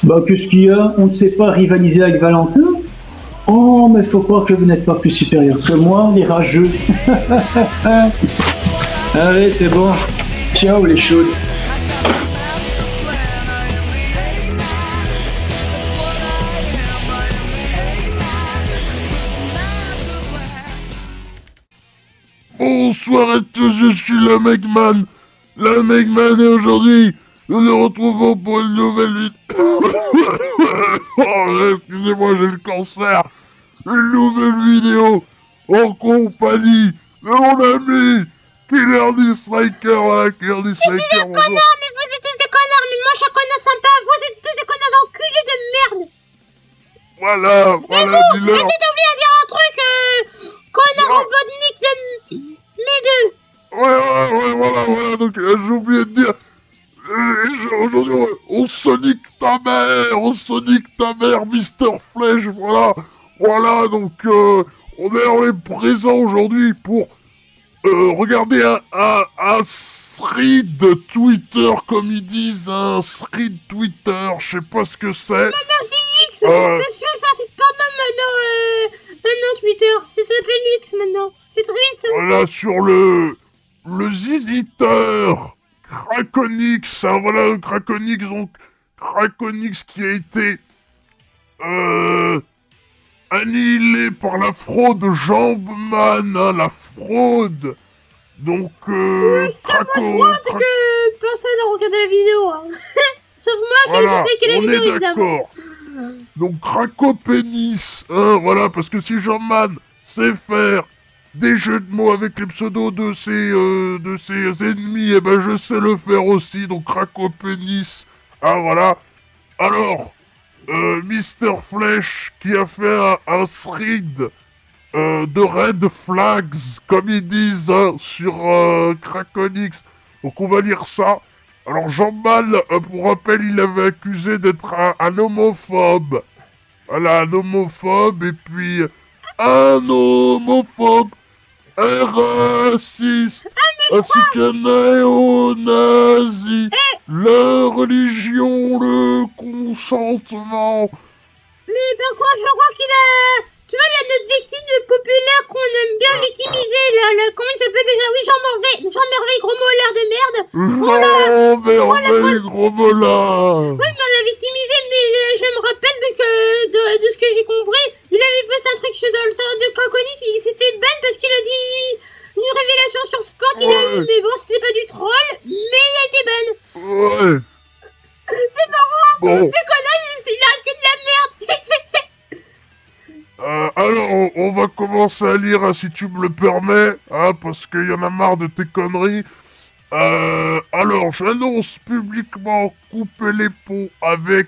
Bah, qu'est-ce qu'il y a? On ne sait pas rivaliser avec Valentin? Oh, mais faut croire que vous n'êtes pas plus supérieur que moi, les rageux. Allez, c'est bon. Ciao, les chaudes. Bonsoir à tous, je suis le Megman. Le Megman et aujourd'hui, nous nous retrouvons pour une nouvelle vidéo. Oh, excusez-moi, j'ai le cancer. Une nouvelle vidéo en compagnie de mon ami Killer Striker. Voilà, Killer Striker, bonjour. Connard, mais vous êtes tous des connards, mais moi je suis un connard sympa, vous êtes tous des connards d'enculés de merde. Voilà, dis-leur. Arrêtez d'oublier à dire un truc, connard Non. robotnik de mes deux. Voilà, donc j'ai oublié de dire, aujourd'hui, on sonique ta mère, Mister Flèche, voilà, donc on est présent aujourd'hui pour regarder un thread de Twitter, comme ils disent, un thread Twitter, je sais pas ce que c'est. Maintenant c'est X, monsieur, ça c'est pas maintenant Twitter, ça s'appelle X maintenant, c'est triste. Voilà, sur le Ziziteur, Krakonix, hein, voilà, Krakonix, donc, Krakonix qui a été, annihilé par la fraude Jambman, hein, la fraude. Donc, C'est tellement fraude que personne n'a regardé la vidéo, hein. Sauf moi qui ai disliké la on vidéo est évidemment. d'accord. Donc, Cracopénis, hein, voilà, parce que si Jambman sait faire des jeux de mots avec les pseudos de ses ennemis, eh ben je sais le faire aussi, donc Cracopénis, ah voilà. Alors, Mister Flèche qui a fait un thread de red flags, comme ils disent, hein, sur Krakonix. Donc on va lire ça. Alors Jean-Mal, pour rappel, il avait accusé d'être un homophobe. Voilà, un homophobe, et puis un homophobe, un raciste, ainsi qu'un néo-nazi. La religion, le consentement. Mais par contre, je crois qu'il a... Tu vois, là, notre victime populaire qu'on aime bien victimiser, là, comment il s'appelle déjà? Oui, Jean-Merveille, gros mollard de merde. Merveille, gros mollard. Oui, mais on l'a victimisé, mais je me rappelle de ce que j'ai compris. Il avait posté un truc dans le salon de Krakonix, il s'est fait ban parce qu'il a dit une révélation sur sport qu'il a eu. Mais bon, c'était pas du troll, mais il a été ban. Ouais. C'est marrant, Bon. ce connard, il arrive que de la merde. Alors, on va commencer à lire, hein, si tu me le permets, hein, parce qu'il y en a marre de tes conneries. Alors, j'annonce publiquement couper les ponts avec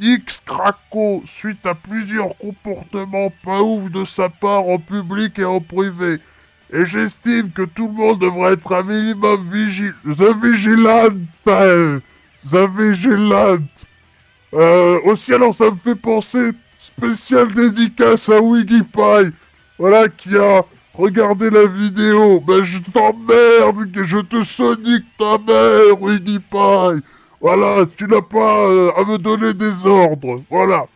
Nix Kraco suite à plusieurs comportements pas ouf de sa part en public et en privé. Et j'estime que tout le monde devrait être un minimum vigilant. Aussi, alors, ça me fait penser, spécial dédicace à WiggyPie, voilà, qui a regardé la vidéo. Ben, je t'emmerde, que je te sonique ta mère, WiggyPie. Voilà, tu n'as pas à me donner des ordres, voilà.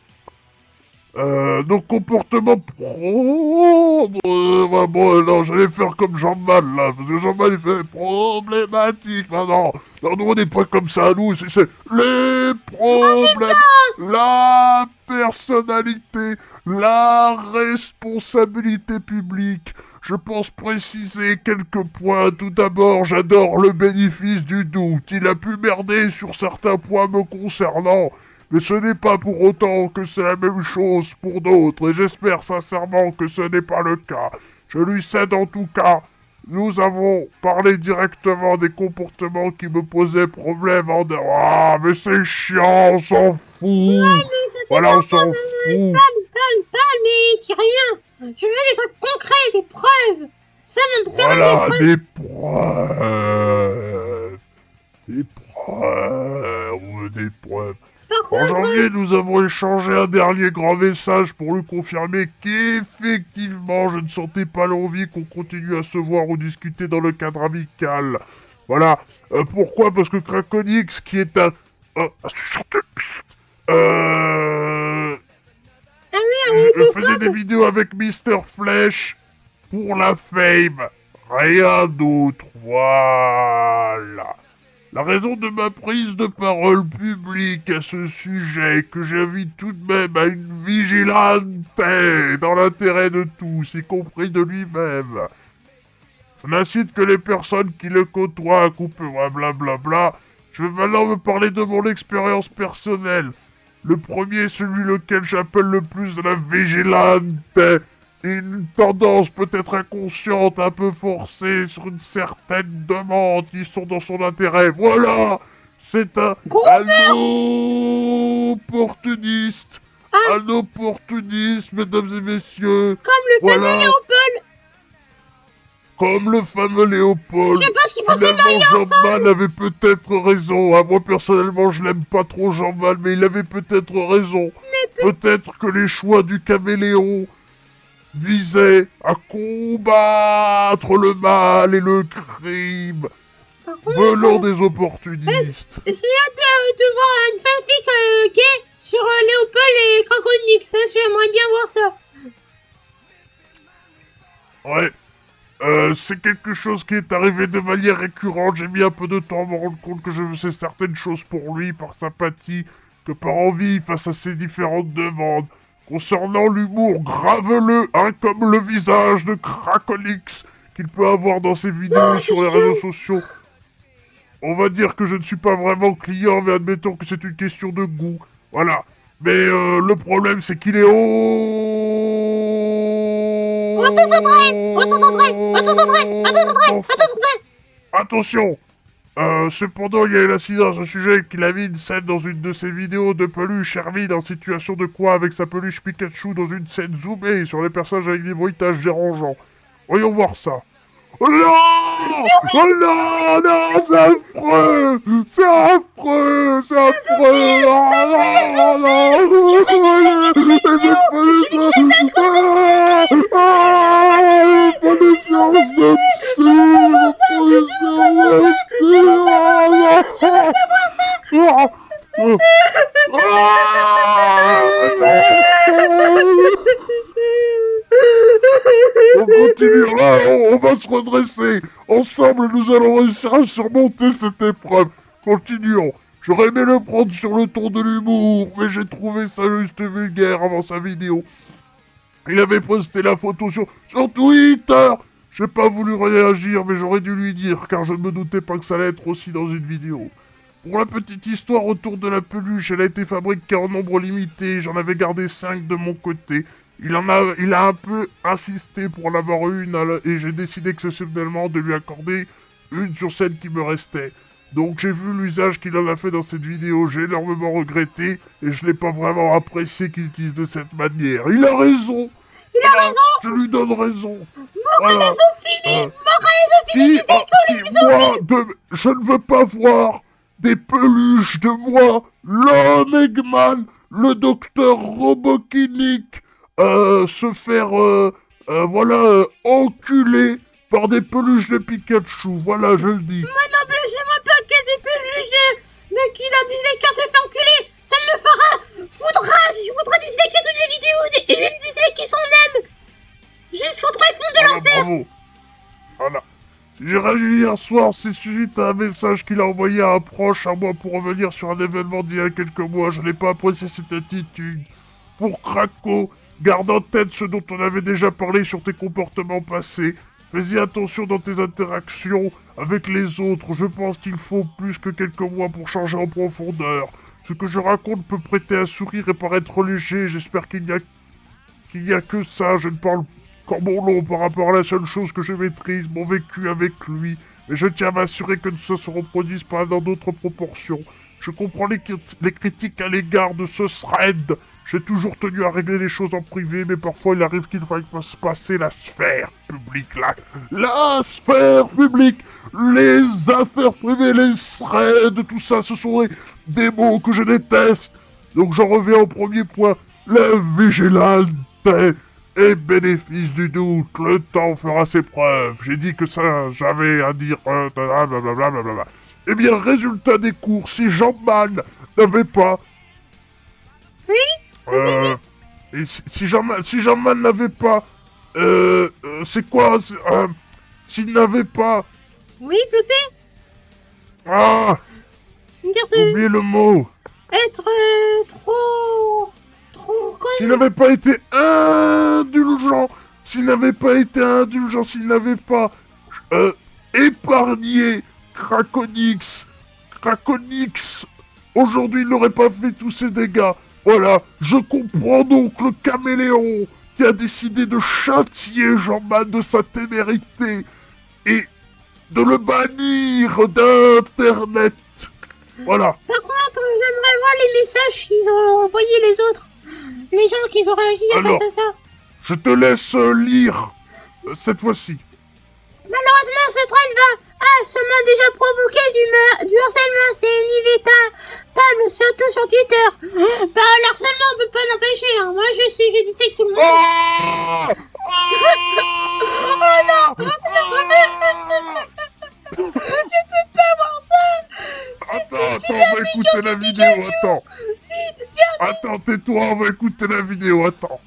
Donc comportement pro... bon, non, j'allais faire comme Jean-Mal, là, parce que Jean-Mal, il fait problématique, non, nous, on n'est pas comme ça, nous, c'est les problèmes, la personnalité, la responsabilité publique. Je pense préciser quelques points. Tout d'abord, j'adore le bénéfice du doute. Il a pu merder sur certains points me concernant, mais ce n'est pas pour autant que c'est la même chose pour d'autres, et j'espère sincèrement que ce n'est pas le cas. Je lui cède en tout cas. Nous avons parlé directement des comportements qui me posaient problème en dehors. Ah, mais c'est chiant, on s'en fout. Voilà, on s'en fout. Parle, mais dis rien. Je veux des trucs concrets, des preuves. Ça m'intéresse, Voilà, des preuves. Des preuves. Par En contre, janvier, nous avons échangé un dernier grand message pour lui confirmer qu'effectivement, je ne sentais pas l'envie qu'on continue à se voir ou discuter dans le cadre amical. Voilà. Pourquoi? Parce que Krakonix, qui est un Ah oui, un Je faisais homophobe. des vidéos avec Mister Flèche pour la fame. Rien d'autre. Voilà. La raison de ma prise de parole publique à ce sujet, que j'invite tout de même à une vigilante dans l'intérêt de tous, y compris de lui-même. Je n'incite que les personnes qui le côtoient à couper blablabla. Je vais maintenant me parler de mon expérience personnelle. Le premier, celui lequel j'appelle le plus de la vigilante. Une tendance peut-être inconsciente, un peu forcée sur une certaine demande qui sont dans son intérêt. Voilà. C'est un opportuniste. Ah. Un opportuniste, mesdames et messieurs. Comme le fameux Voilà. Léopold. Comme le fameux Léopold. Je pense qu'il faut se Finalement, marier Jean-Mal avait peut-être raison. Moi, personnellement, je l'aime pas trop, Jean-Mal, mais il avait peut-être raison. Peut-être que les choix du caméléon visaient à combattre le mal et le crime, venant des opportunistes. J'ai hâte de voir une fanfic gay sur Léopold et Krakonix. Ça, j'aimerais bien voir ça. Ouais. C'est quelque chose qui est arrivé de manière récurrente. J'ai mis un peu de temps à me rendre compte que je faisais certaines choses pour lui par sympathie, que par envie face à ses différentes demandes. Concernant l'humour graveleux, comme le visage de Krakonix qu'il peut avoir dans ses vidéos sur les réseaux sociaux, on va dire que je ne suis pas vraiment client, mais admettons que c'est une question de goût. Voilà. Mais le problème, c'est qu'il est Attention. Cependant, il y a eu l'incident à ce sujet qu'il a mis une scène dans une de ses vidéos de peluche Hermine en situation de quoi avec sa peluche Pikachu dans une scène zoomée sur les personnages avec des bruitages dérangeants. Voyons voir ça. Oh non! Oh non! Non, c'est affreux! C'est affreux! C'est affreux! Oh non! Non! On continue là, on va se redresser. Ensemble, nous allons réussir à surmonter cette épreuve. Continuons. J'aurais aimé le prendre sur le ton de l'humour, mais j'ai trouvé ça juste vulgaire avant sa vidéo. Il avait posté la photo sur Twitter. J'ai pas voulu réagir, mais j'aurais dû lui dire, car je ne me doutais pas que ça allait être aussi dans une vidéo. Pour la petite histoire autour de la peluche, elle a été fabriquée en nombre limité, j'en avais gardé 5 de mon côté. Il a un peu insisté pour en avoir une, et j'ai décidé exceptionnellement de lui accorder une sur celle qui me restait. Donc j'ai vu l'usage qu'il en a fait dans cette vidéo, j'ai énormément regretté, et je n'ai pas vraiment apprécié qu'il utilise de cette manière. Il a raison. Il a raison. Je lui donne raison. Raison, Philippe. Je ne veux pas voir des peluches de moi, l'homme Eggman, le docteur Robokinik, se faire, enculer par des peluches de Pikachu. Voilà, je le dis. Moi non plus, j'aimerais pas qu'il y ait des peluches de qui leur disait qu'à se faire enculer. Ça me fera je voudrais disliker toutes les vidéos et même disliker son âme. Jusqu'au tréfonds de l'enfer. Bravo. Voilà. J'ai réagi hier soir, c'est suite à un message qu'il a envoyé à un proche à moi pour revenir sur un événement d'il y a quelques mois. Je n'ai pas apprécié cette attitude. Pour Krako, garde en tête ce dont on avait déjà parlé sur tes comportements passés. Fais-y attention dans tes interactions avec les autres. Je pense qu'il faut plus que quelques mois pour changer en profondeur. Ce que je raconte peut prêter à sourire et paraître léger. J'espère qu'il n'y a que ça. Je ne parle qu'en mon nom par rapport à la seule chose que je maîtrise, mon vécu avec lui. Mais je tiens à m'assurer que ça se reproduise pas dans d'autres proportions. Je comprends les critiques à l'égard de ce thread. J'ai toujours tenu à régler les choses en privé, mais parfois il arrive qu'il faille se passer la sphère publique. La sphère publique, les affaires privées, les threads, tout ça, ce sont des mots que je déteste. Donc j'en reviens au premier point, la vigilante et bénéfice du doute. Le temps fera ses preuves. J'ai dit que ça, j'avais à dire... blablabla. Eh bien, résultat des cours, si Jean-Man n'avait pas... Oui. Et si Germain n'avait pas... c'est quoi s'il n'avait pas... Oui, Floppé. Ah, Dire j'ai oublié le mot. être trop S'il n'avait pas été indulgent, s'il n'avait pas épargné Krakonix, aujourd'hui il n'aurait pas fait tous ces dégâts. Voilà, je comprends donc le caméléon qui a décidé de châtier Jean-Man de sa témérité et de le bannir d'Internet. Voilà. Par contre, j'aimerais voir les messages qu'ils ont envoyés les autres. Les gens qui ont réagi Alors. face à ça. Je te laisse lire cette fois-ci. Malheureusement, ce train a seulement déjà provoqué du harcèlement. C'est Niveta table surtout sur Twitter. Bah, l'harcèlement, on peut pas l'empêcher. Hein. Moi, je disais que tout le monde... Oh Oh non. Je peux pas voir ça. Attends, on va écouter la vidéo, attends. Si, viens. Attends, tais-toi, on va écouter la vidéo, attends.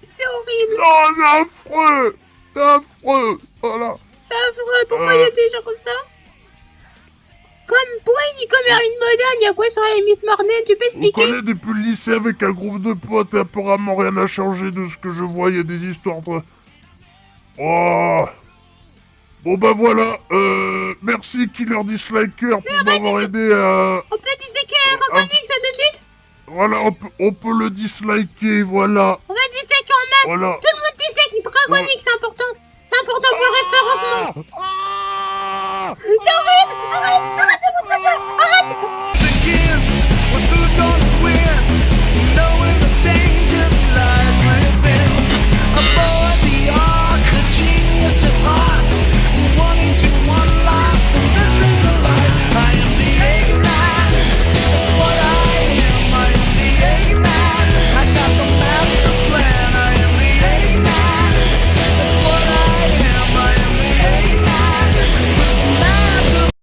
C'est horrible. Non, c'est affreux, voilà. C'est affreux. Pourquoi il y a des gens comme ça? Pourquoi il dit comme Erwin Modern? Il y a quoi sur la limite Marnet? Tu peux On expliquer? connaît depuis le lycée avec un groupe de potes et apparemment rien n'a changé de ce que je vois, il y a des histoires de... Oh. Bon bah voilà, merci Killer Disliker pour m'avoir aidé à... On peut disliker Krakonix tout de suite? Voilà, on peut le disliker, voilà. On va disliker en masse. Voilà. Tout le monde dislike Krakonix, c'est important. C'est important pour le référencement. Ah. C'est horrible. Arrête.